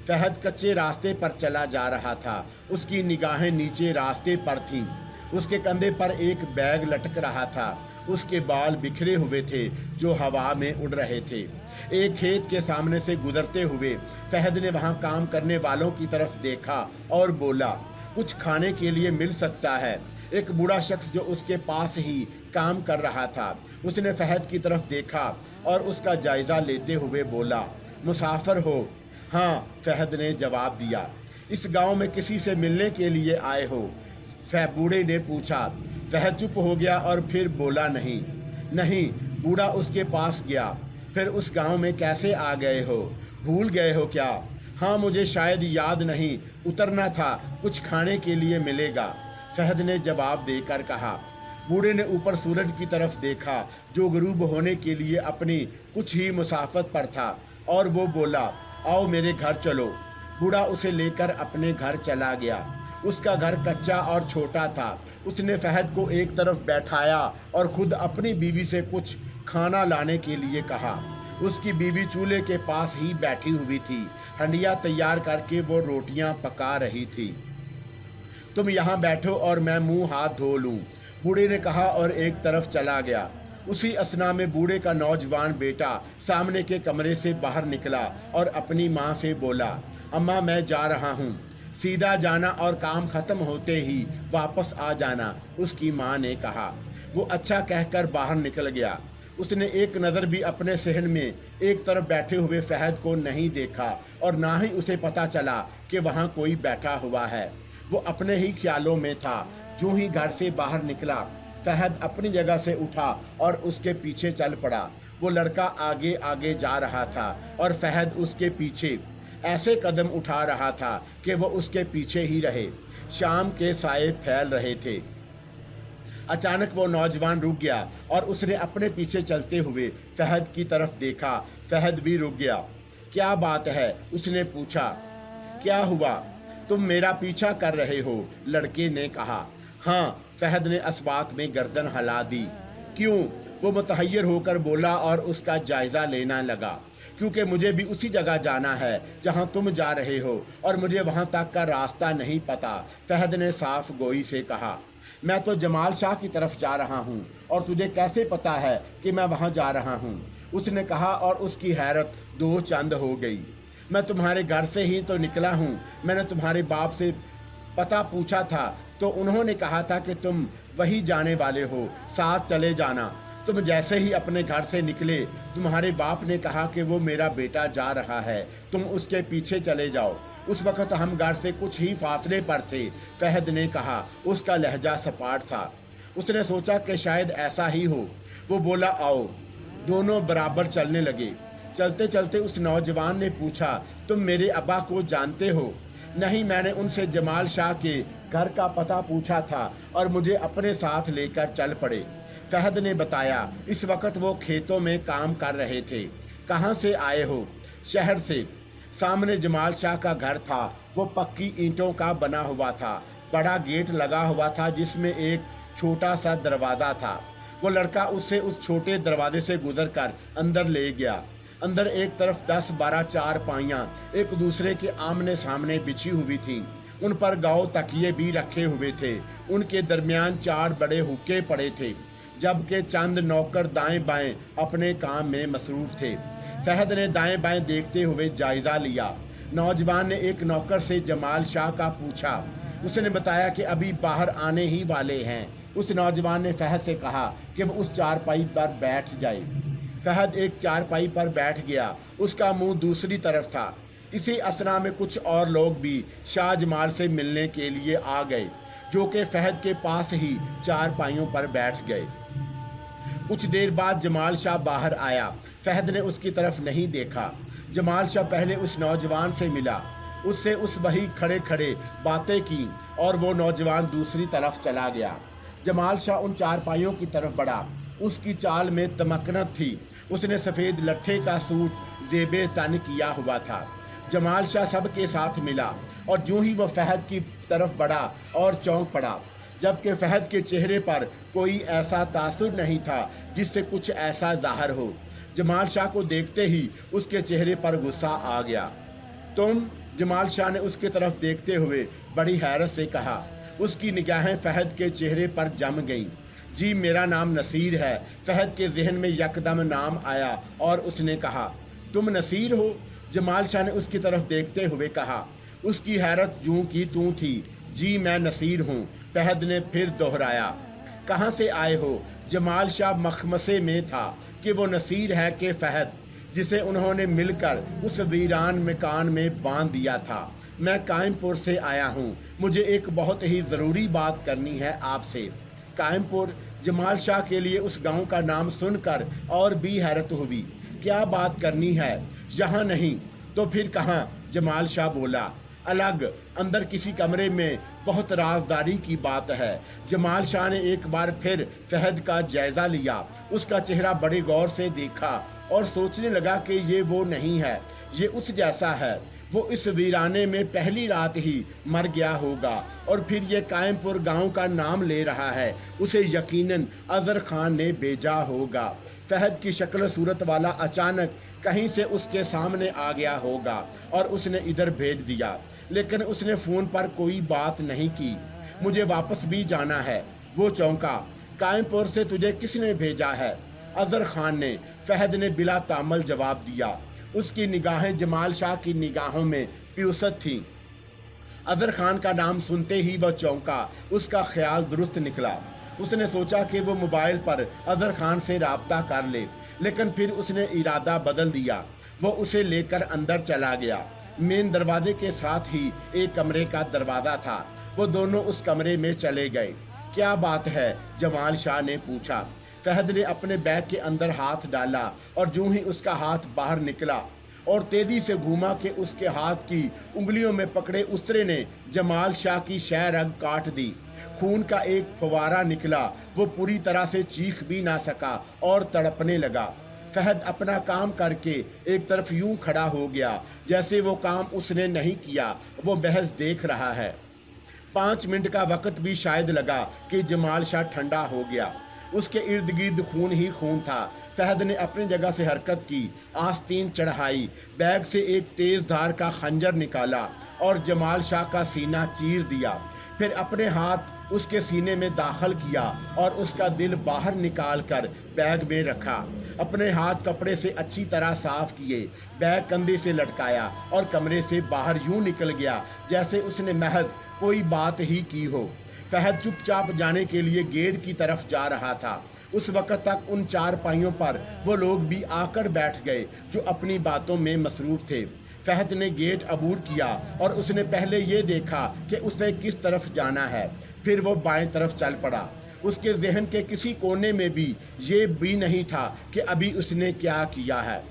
फहद कच्चे रास्ते पर चला जा रहा था। उसकी निगाहें नीचे रास्ते पर थीं। उसके कंधे पर एक बैग लटक रहा था। उसके बाल बिखरे हुए थे जो हवा में उड़ रहे थे। एक खेत के सामने से गुजरते हुए फहद ने वहां काम करने वालों की तरफ देखा और बोला, कुछ खाने के लिए मिल सकता है। एक बूढ़ा शख्स जो उसके पास ही काम कर रहा था उसने फहद की तरफ देखा और उसका जायज़ा लेते हुए बोला, मुसाफिर हो? हाँ, फहद ने जवाब दिया। इस गांव में किसी से मिलने के लिए आए हो? बूढ़े ने पूछा। फहद चुप हो गया और फिर बोला, नहीं। बूढ़ा उसके पास गया। फिर उस गांव में कैसे आ गए हो? भूल गए हो क्या? हाँ, मुझे शायद याद नहीं, उतरना था, कुछ खाने के लिए मिलेगा, फहद ने जवाब देकर कहा। बूढ़े ने ऊपर सूरज की तरफ देखा जो गुरूब होने के लिए अपनी कुछ ही मुसाफत पर था, और वो बोला, आओ मेरे घर चलो। बूढ़ा उसे लेकर अपने घर चला गया। उसका घर कच्चा और छोटा था। उसने फहद को एक तरफ बैठाया और खुद अपनी बीवी से कुछ खाना लाने के लिए कहा। उसकी बीवी चूल्हे के पास ही बैठी हुई थी। हंडिया तैयार करके वो रोटियां पका रही थी। तुम यहाँ बैठो और मैं मुंह हाथ धो लूँ, बूढ़े ने कहा और एक तरफ चला गया। उसी असना में बूढ़े का नौजवान बेटा सामने के कमरे से बाहर निकला और अपनी माँ से बोला, अम्मा मैं जा रहा हूँ, सीधा जाना और काम खत्म होते ही वापस आ जाना, उसकी माँ ने कहा। वो अच्छा कहकर बाहर निकल गया। उसने एक नज़र भी अपने सहन में एक तरफ बैठे हुए फहद को नहीं देखा और ना ही उसे पता चला कि वहाँ कोई बैठा हुआ है। वो अपने ही ख्यालों में था। जो ही घर से बाहर निकला, फहद अपनी जगह से उठा और उसके पीछे चल पड़ा। वो लड़का आगे आगे जा रहा था और फहद उसके पीछे ऐसे कदम उठा रहा था कि वो उसके पीछे ही रहे। शाम के साए फैल रहे थे। अचानक वो नौजवान रुक गया और उसने अपने पीछे चलते हुए फहद की तरफ देखा। फहद भी रुक गया। क्या बात है, उसने पूछा। क्या हुआ, तुम मेरा पीछा कर रहे हो, लड़के ने कहा। हाँ, फहद ने इस बात में गर्दन हिला दी। क्यों, वो मुतहय्यर होकर बोला और उसका जायज़ा लेना लगा। क्योंकि मुझे भी उसी जगह जाना है जहाँ तुम जा रहे हो और मुझे वहाँ तक का रास्ता नहीं पता, फहद ने साफ गोई से कहा। मैं तो जमाल शाह की तरफ जा रहा हूँ और तुझे कैसे पता है कि मैं वहाँ जा रहा हूँ, उसने कहा और उसकी हैरत दो चंद हो गई। मैं तुम्हारे घर से ही तो निकला हूँ। मैंने तुम्हारे बाप से पता पूछा था तो उन्होंने कहा था कि तुम वही जाने वाले हो, साथ चले जाना। तुम जैसे ही अपने घर से निकले, तुम्हारे बाप ने कहा कि वो मेरा बेटा जा रहा है, तुम उसके पीछे चले जाओ। उस वक़्त हम घर से कुछ ही फासले पर थे, फहद ने कहा। उसका लहजा सपाट था। उसने सोचा कि शायद ऐसा ही हो। वो बोला, आओ। दोनों बराबर चलने लगे। चलते चलते उस नौजवान ने पूछा, तुम मेरे अब्बा को जानते हो? नहीं, मैंने उनसे जमाल शाह के घर का पता पूछा था और मुझे अपने साथ लेकर चल पड़े, फहद ने बताया। इस वक्त वो खेतों में काम कर रहे थे। कहाँ से आए हो? शहर से। सामने जमाल शाह का घर था। वो पक्की ईंटों का बना हुआ था। बड़ा गेट लगा हुआ था जिसमें एक छोटा सा दरवाज़ा था। वो लड़का उससे उस छोटे दरवाजे से गुजरकर अंदर ले गया। अंदर एक तरफ 10-12 चारपाइयाँ एक दूसरे के आमने सामने बिछी हुई थीं। उन पर गाँव तकिए भी रखे हुए थे। उनके दरमियान 4 बड़े हुक्के पड़े थे, जबकि चंद नौकर दाएं बाएं अपने काम में मसरूफ थे। फहद ने दाएं बाएं देखते हुए जायज़ा लिया। नौजवान ने एक नौकर से जमाल शाह का पूछा। उसने बताया कि अभी बाहर आने ही वाले हैं। उस नौजवान ने फहद से कहा कि वो उस चारपाई पर बैठ जाए। फहद एक चारपाई पर बैठ गया। उसका मुंह दूसरी तरफ था। इसी असना में कुछ और लोग भी शाह जमाल से मिलने के लिए आ गए, जो कि फहद के पास ही चारपाइयों पर बैठ गए। कुछ देर बाद जमाल शाह बाहर आया। फहद ने उसकी तरफ नहीं देखा। जमाल शाह पहले उस नौजवान से मिला, उससे उस वही खड़े खड़े बातें की और वो नौजवान दूसरी तरफ चला गया। जमाल शाह उन चारपाइयों की तरफ बढ़ा। उसकी चाल में तमकनत थी। उसने सफ़ेद लट्ठे का सूट जेबे तन किया हुआ था। जमाल शाह सबके साथ मिला और जो ही वह फहद की तरफ बढ़ा और चौंक पड़ा, जबकि फहद के चेहरे पर कोई ऐसा तासुर नहीं था जिससे कुछ ऐसा ज़ाहिर हो। जमाल शाह को देखते ही उसके चेहरे पर गुस्सा आ गया। तुम? जमाल शाह ने उसकी तरफ देखते हुए बड़ी हैरत से कहा। उसकी निगाहें फहद के चेहरे पर जम गईं। जी, मेरा नाम नसीर है। फहद के जहन में यकदम नाम आया और उसने कहा, तुम नसीर हो? जमाल शाह ने उसकी तरफ देखते हुए कहा। उसकी हैरत जूं की तूं थी। जी, मैं नसीर हूँ, फहद ने फिर दोहराया। कहाँ से आए हो? जमाल शाह मखमसे में था कि वो नसीर है कि फहद, जिसे उन्होंने मिलकर उस वीरान मकान में बांध दिया था। मैं कायमपुर से आया हूँ। मुझे एक बहुत ही ज़रूरी बात करनी है आपसे। कायमपुर? जमाल शाह के लिए उस गांव का नाम सुनकर और भी हैरत हुई। क्या बात करनी है? यहाँ नहीं तो फिर कहाँ? जमाल शाह बोला, अलग अंदर किसी कमरे में बहुत राजदारी की बात है। जमाल शाह ने एक बार फिर फहद का जायजा लिया, उसका चेहरा बड़े गौर से देखा और सोचने लगा कि ये वो नहीं है, ये उस जैसा है। वो इस वीराने में पहली रात ही मर गया होगा और फिर ये कायमपुर गांव का नाम ले रहा है, उसे यकीनन अजहर खान ने भेजा होगा। फहद की शक्ल सूरत वाला अचानक कहीं से उसके सामने आ गया होगा और उसने इधर भेज दिया, लेकिन उसने फ़ोन पर कोई बात नहीं की। मुझे वापस भी जाना है। वो चौंका, कायमपुर से तुझे किसने भेजा है? अजहर खान ने। फहद ने बिला तामल जवाब दिया। उसकी निगाहें जमाल शाह की निगाहों में प्यूसत थीं। अजहर खान का नाम सुनते ही वह चौंका, उसका ख्याल दुरुस्त निकला। उसने सोचा कि वो मोबाइल पर अजहर खान से राब्ता कर ले, लेकिन फिर उसने इरादा बदल दिया। वो उसे लेकर अंदर चला गया। मेन दरवाजे के साथ ही एक कमरे का दरवाज़ा था। वो दोनों उस कमरे में चले गए। क्या बात है? जमाल शाह ने पूछा। फहद ने अपने बैग के अंदर हाथ डाला और यूं ही उसका हाथ बाहर निकला और तेजी से घूमा कि उसके हाथ की उंगलियों में पकड़े उसरे ने जमाल शाह की शह रग काट दी। खून का एक फवारा निकला। वो पूरी तरह से चीख भी ना सका और तड़पने लगा। फहद अपना काम करके एक तरफ यूं खड़ा हो गया जैसे वो काम उसने नहीं किया, वो बहस देख रहा है। 5 मिनट का वक्त भी शायद लगा कि जमाल शाह ठंडा हो गया। उसके इर्द गिर्द खून ही खून था। फहद ने अपनी जगह से हरकत की, आस्तीन चढ़ाई, बैग से एक तेज धार का खंजर निकाला और जमाल शाह का सीना चीर दिया। फिर अपने हाथ उसके सीने में दाखिल किया और उसका दिल बाहर निकाल कर बैग में रखा। अपने हाथ कपड़े से अच्छी तरह साफ किए, बैग कंधे से लटकाया और कमरे से बाहर यूं निकल गया जैसे उसने महज कोई बात ही की हो। फहद चुपचाप जाने के लिए गेट की तरफ जा रहा था। उस वक्त तक उन 4 पाइयों पर वो लोग भी आकर बैठ गए जो अपनी बातों में मसरूफ़ थे। फहद ने गेट अबूर किया और उसने पहले ये देखा कि उसे किस तरफ जाना है, फिर वो बाएं तरफ चल पड़ा। उसके जहन के किसी कोने में भी ये भी नहीं था कि अभी उसने क्या किया है।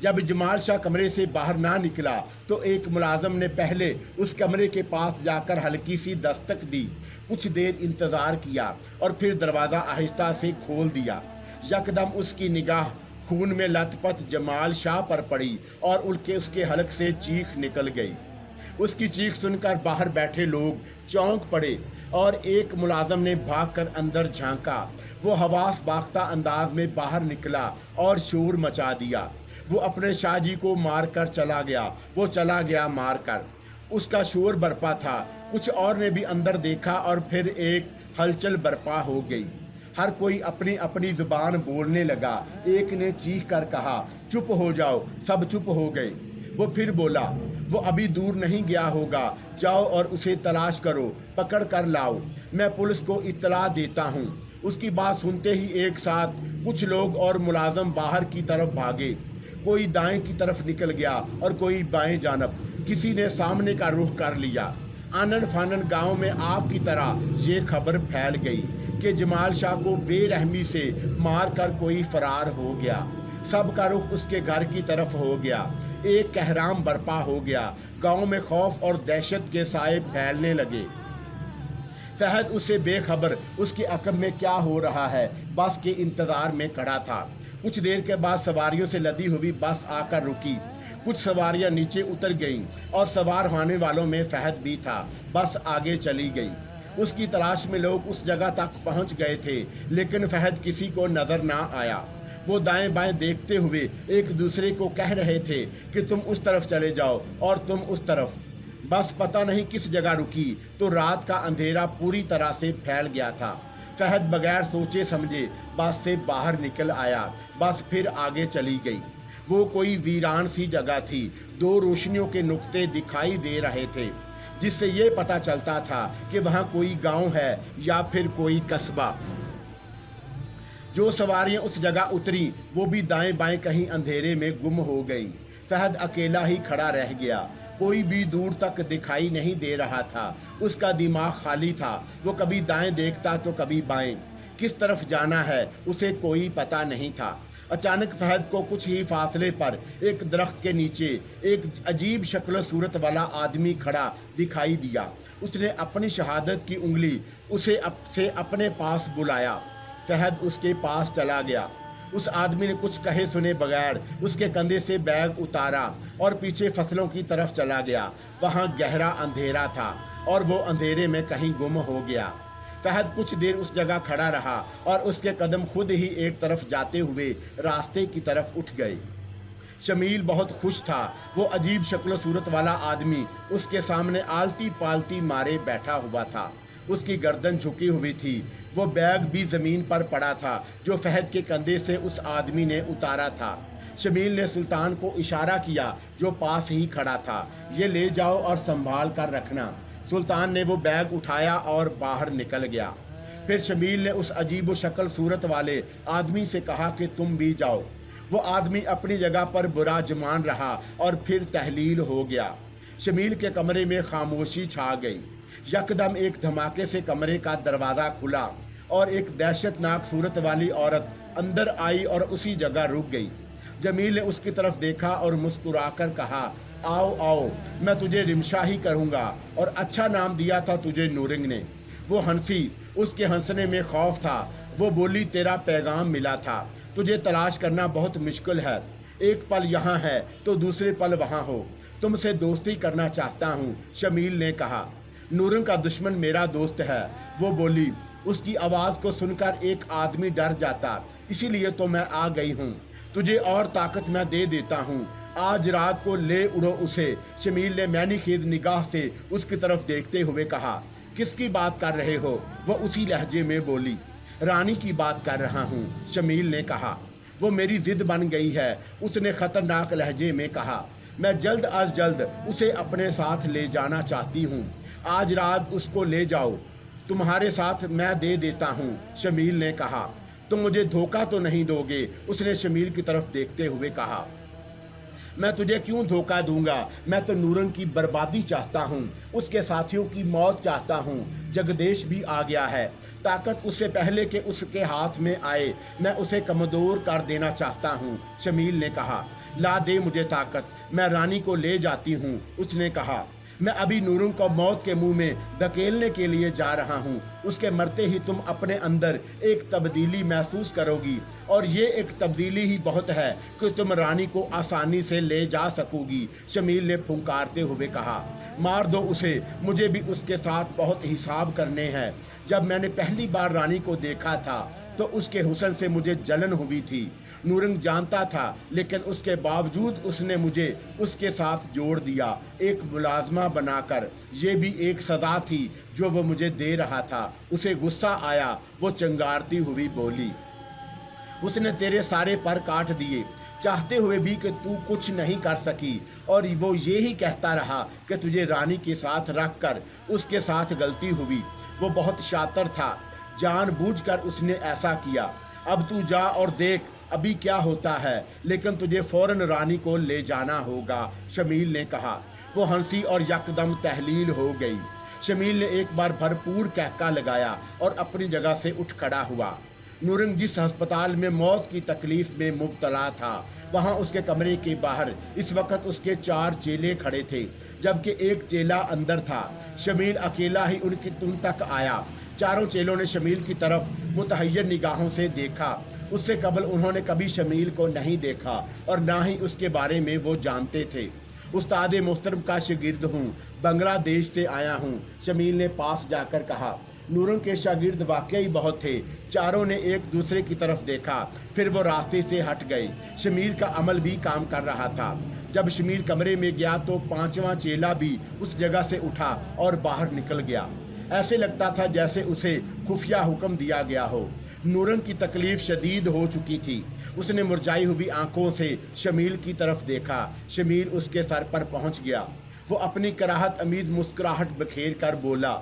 जब जमाल शाह कमरे से बाहर ना निकला तो एक मुलाजम ने पहले उस कमरे के पास जाकर हल्की सी दस्तक दी। कुछ देर इंतज़ार किया और फिर दरवाज़ा आहिस्ता से खोल दिया। यकदम उसकी निगाह खून में लथपथ जमाल शाह पर पड़ी और उसके हलक से चीख निकल गई। उसकी चीख सुनकर बाहर बैठे लोग चौंक पड़े और एक मुलाजम ने भागकर अंदर झांका। वो हवास बाख्ता अंदाज में बाहर निकला और शोर मचा दिया। वो अपने शाहजी को मार कर चला गया। वो चला गया मार कर। उसका शोर बरपा था। कुछ और ने भी अंदर देखा और फिर एक हलचल बरपा हो गई। हर कोई अपनी अपनी जुबान बोलने लगा। एक ने चीख कर कहा, चुप हो जाओ। सब चुप हो गए। वो फिर बोला, वो अभी दूर नहीं गया होगा, जाओ और उसे तलाश करो, पकड़ कर लाओ, मैं पुलिस को इत्तला देता हूँ। उसकी बात सुनते ही एक साथ कुछ लोग और मुलाजम बाहर की तरफ भागे। कोई दाएं की तरफ निकल गया और कोई बाएं जानब। किसी ने सामने का रुख कर लिया। आनन फानन गांव में आग की तरह ये खबर फैल गई कि जमाल शाह को बेरहमी से मार कर कोई फरार हो गया। सब का रुख उसके घर की तरफ हो गया। एक कहराम बर्पा हो गया। गांव में खौफ और दहशत के साए फैलने लगे। फहद उससे बेखबर उसके अकब में क्या हो रहा है बस के इंतज़ार में खड़ा था। कुछ देर के बाद सवारियों से लदी हुई बस आकर रुकी। कुछ सवारियां नीचे उतर गईं और सवार होने वालों में फहद भी था। बस आगे चली गई। उसकी तलाश में लोग उस जगह तक पहुंच गए थे, लेकिन फहद किसी को नजर ना आया। वो दाएं बाएं देखते हुए एक दूसरे को कह रहे थे कि तुम उस तरफ चले जाओ और तुम उस तरफ। बस पता नहीं किस जगह रुकी तो रात का अंधेरा पूरी तरह से फैल गया था। फहद बगैर सोचे समझे बस से बाहर निकल आया। बस फिर आगे चली गई। वो कोई वीरान सी जगह थी। 2 रोशनियों के नुक्ते दिखाई दे रहे थे, जिससे ये पता चलता था कि वहाँ कोई गांव है या फिर कोई कस्बा। जो सवारियां उस जगह उतरी वो भी दाएं बाएं कहीं अंधेरे में गुम हो गई। फहद अकेला ही खड़ा रह गया। कोई भी दूर तक दिखाई नहीं दे रहा था। उसका दिमाग खाली था। वो कभी दाएं देखता तो कभी बाएं। किस तरफ जाना है उसे कोई पता नहीं था। अचानक फहद को कुछ ही फासले पर एक दरख्त के नीचे एक अजीब शक्ल सूरत वाला आदमी खड़ा दिखाई दिया। उसने अपनी शहादत की उंगली उसे अपने पास बुलाया। फहद उसके पास चला गया। उस आदमी ने कुछ कहे सुने बगैर उसके कंधे से बैग उतारा और पीछे फसलों की तरफ चला गया। वहाँ गहरा अंधेरा था और वो अंधेरे में कहीं गुम हो गया। फहद कुछ देर उस जगह खड़ा रहा और उसके कदम खुद ही एक तरफ जाते हुए रास्ते की तरफ उठ गए। शमील बहुत खुश था। वो अजीब शक्ल सूरत वाला आदमी उसके सामने आलती पालती मारे बैठा हुआ था। उसकी गर्दन झुकी हुई थी। वो बैग भी ज़मीन पर पड़ा था जो फहद के कंधे से उस आदमी ने उतारा था। शमील ने सुल्तान को इशारा किया जो पास ही खड़ा था, ये ले जाओ और संभाल कर रखना। सुल्तान ने वो बैग उठाया और बाहर निकल गया। फिर शमील ने उस अजीब व शक्ल सूरत वाले आदमी से कहा कि तुम भी जाओ। वो आदमी अपनी जगह पर बुराजमान रहा और फिर तहलील हो गया। शमील के कमरे में खामोशी छा गई। यकदम एक धमाके से कमरे का दरवाज़ा खुला और एक दहशतनाक सूरत वाली औरत अंदर आई और उसी जगह रुक गई। जमील ने उसकी तरफ देखा और मुस्कुराकर कहा, आओ आओ, मैं तुझे रिमशाही करूँगा, और अच्छा नाम दिया था तुझे नूरिंग ने। वो हंसी, उसके हंसने में खौफ था। वो बोली, तेरा पैगाम मिला था, तुझे तलाश करना बहुत मुश्किल है। एक पल यहाँ है तो दूसरे पल वहाँ हो। तुमसे दोस्ती करना चाहता हूँ, शमील ने कहा। नूरिंग का दुश्मन मेरा दोस्त है, वो बोली। उसकी आवाज़ को सुनकर एक आदमी डर जाता, इसीलिए तो मैं आ गई हूँ। तुझे और ताकत मैं दे देता हूँ। आज रात को ले उड़ो उसे। शमील ने मैनीखेज निगाह से उसकी तरफ देखते हुए कहा। किसकी बात कर रहे हो? वो उसी लहजे में बोली। रानी की बात कर रहा हूँ, शमील ने कहा। वो मेरी जिद बन गई है, उसने खतरनाक लहजे में कहा। मैं जल्द अज जल्द उसे अपने साथ ले जाना चाहती हूँ। आज रात उसको ले जाओ, तुम्हारे साथ मैं दे देता हूँ, शमील ने कहा। तुम मुझे धोखा तो नहीं दोगे? उसने शमील की तरफ देखते हुए कहा। मैं तुझे क्यों धोखा दूंगा? मैं तो नूरिंग की बर्बादी चाहता हूँ, उसके साथियों की मौत चाहता हूँ। जगदेश भी आ गया है। ताकत उससे पहले कि उसके हाथ में आए मैं उसे कमज़ोर कर देना चाहता हूँ, शमील ने कहा। ला दे मुझे ताकत, मैं रानी को ले जाती हूँ, उसने कहा। मैं अभी नूरिंग को मौत के मुंह में धकेलने के लिए जा रहा हूँ। उसके मरते ही तुम अपने अंदर एक तब्दीली महसूस करोगी, और ये एक तब्दीली ही बहुत है कि तुम रानी को आसानी से ले जा सकोगी, शमील ने फुंकारते हुए कहा। मार दो उसे, मुझे भी उसके साथ बहुत हिसाब करने हैं। जब मैंने पहली बार रानी को देखा था तो उसके हुस्न से मुझे जलन हुई थी। नूरिंग जानता था, लेकिन उसके बावजूद उसने मुझे उसके साथ जोड़ दिया, एक मुलाजमा बनाकर। ये भी एक सज़ा थी जो वो मुझे दे रहा था। उसे गुस्सा आया। वो चिंगारती हुई बोली, उसने तेरे सारे पर काट दिए, चाहते हुए भी कि तू कुछ नहीं कर सकी, और वो ये ही कहता रहा कि तुझे रानी के साथ रख कर उसके साथ गलती हुई। वो बहुत शातिर था, जानबूझकर उसने ऐसा किया। अब तू जा और देख अभी क्या होता है, लेकिन तुझे फौरन रानी को ले जाना होगा, शमील ने कहा। वो हंसी और यकदम तहलील हो गई। शमील ने एक बार भरपूर कहका लगाया और अपनी जगह से उठ खड़ा हुआ। नूरिंग जिस अस्पताल में मौत की तकलीफ में मुब्तला था, वहाँ उसके कमरे के बाहर इस वक्त उसके 4 चेले खड़े थे, जबकि एक चेला अंदर था। शमील अकेला ही उन तक आया। चारों चेलों ने शमील की तरफ मुतहय्यर निगाहों से देखा। उससे कबल उन्होंने कभी शमील को नहीं देखा और ना ही उसके बारे में वो जानते थे। उस्ताद मोहतरम का शागिर्द हूँ, बांग्लादेश से आया हूँ, शमील ने पास जाकर कहा। नूरिंग के शागिर्द वाकई बहुत थे। चारों ने एक दूसरे की तरफ देखा, फिर वो रास्ते से हट गए। शमील का अमल भी काम कर रहा था। जब शमील कमरे में गया तो 5वां चेला भी उस जगह से उठा और बाहर निकल गया। ऐसे लगता था जैसे उसे खुफिया हुक्म दिया गया हो। नूरिंग की तकलीफ शदीद हो चुकी थी। उसने मुरझाई हुई आंखों से शमील की तरफ देखा। शमील उसके सर पर पहुंच गया। वो अपनी कराहत अमीज मुस्कुराहट बखेर कर बोला,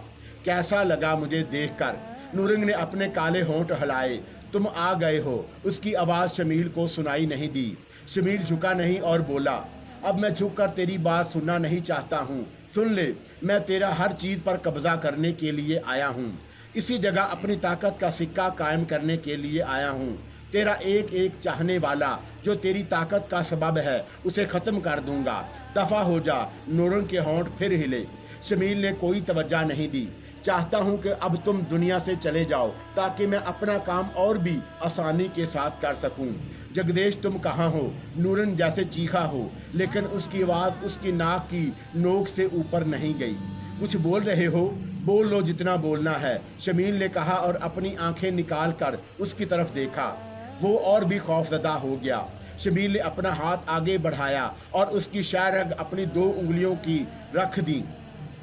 कैसा लगा मुझे देखकर? नूरिंग ने अपने काले होंठ हिलाए। तुम आ गए हो, उसकी आवाज़ शमील को सुनाई नहीं दी। शमील झुका नहीं और बोला, अब मैं झुककर तेरी बात सुनना नहीं चाहता हूँ। सुन ले, मैं तेरा हर चीज़ पर कब्जा करने के लिए आया हूँ। इसी जगह अपनी ताकत का सिक्का कायम करने के लिए आया हूँ। तेरा एक एक चाहने वाला जो तेरी ताकत का सबब है उसे ख़त्म कर दूंगा। दफ़ा हो जा। नूरन के होंठ फिर हिले। शमील ने कोई तवज्जो नहीं दी। चाहता हूँ कि अब तुम दुनिया से चले जाओ ताकि मैं अपना काम और भी आसानी के साथ कर सकूँ। जगदेश तुम कहाँ हो? नूरन जैसे चीखा हो, लेकिन उसकी आवाज़ उसकी नाक की नोक से ऊपर नहीं गई। कुछ बोल रहे हो? बोल लो जितना बोलना है, शमील ने कहा और अपनी आंखें निकाल कर उसकी तरफ देखा। वो और भी खौफजदा हो गया। शमील ने अपना हाथ आगे बढ़ाया और उसकी शायरग अपनी 2 उंगलियों की रख दी।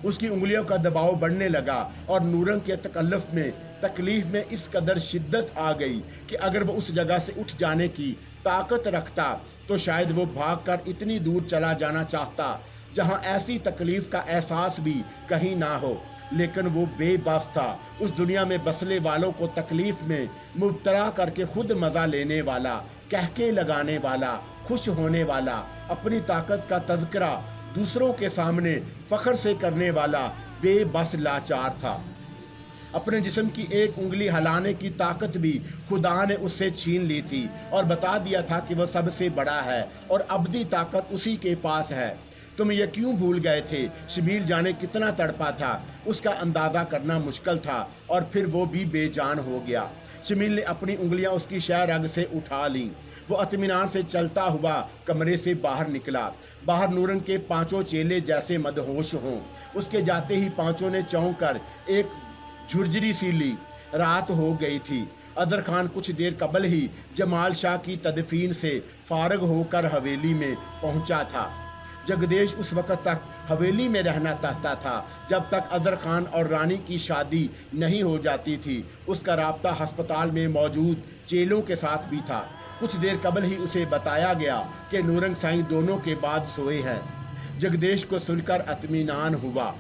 उसकी उंगलियों का दबाव बढ़ने लगा और नूरन के तकलीफ में इस कदर शिद्दत आ गई कि अगर वो उस जगह से उठ जाने की ताकत रखता तो शायद वो भागकर इतनी दूर चला जाना चाहता जहां ऐसी तकलीफ का एहसास भी कहीं ना हो। लेकिन वो बेबस था। उस दुनिया में बसने वालों को तकलीफ में मुब्तला करके खुद मज़ा लेने वाला, कहके लगाने वाला, खुश होने वाला, अपनी ताकत का तज़किरा दूसरों के सामने फ़ख्र से करने वाला बेबस लाचार था। अपने जिस्म की एक उंगली हिलाने की ताकत भी खुदा ने उससे छीन ली थी और बता दिया था कि वह सबसे बड़ा है और अबदी ताकत उसी के पास है। तुम ये क्यों भूल गए थे? शमील जाने कितना तड़पा था, उसका अंदाज़ा करना मुश्किल था और फिर वो भी बेजान हो गया। शमील ने अपनी उंगलियां उसकी शहरग से उठा लीं। वो इत्मीनान से चलता हुआ कमरे से बाहर निकला। बाहर नूरन के 5 चेले जैसे मदहोश हों। उसके जाते ही 5 ने चौंक कर एक झुरझरी सी ली। रात हो गई थी। अदर खान कुछ देर कबल ही जमाल शाह की तदफीन से फारग होकर हवेली में पहुंचा था। जगदेश उस वक़्त तक हवेली में रहना चाहता था जब तक अदर खान और रानी की शादी नहीं हो जाती थी। उसका राब्ता हस्पताल में मौजूद चेलों के साथ भी था। कुछ देर कबल ही उसे बताया गया कि नूरन साईं दोनों के बाद सोए हैं। जगदेश को सुनकर इत्मीनान हुआ।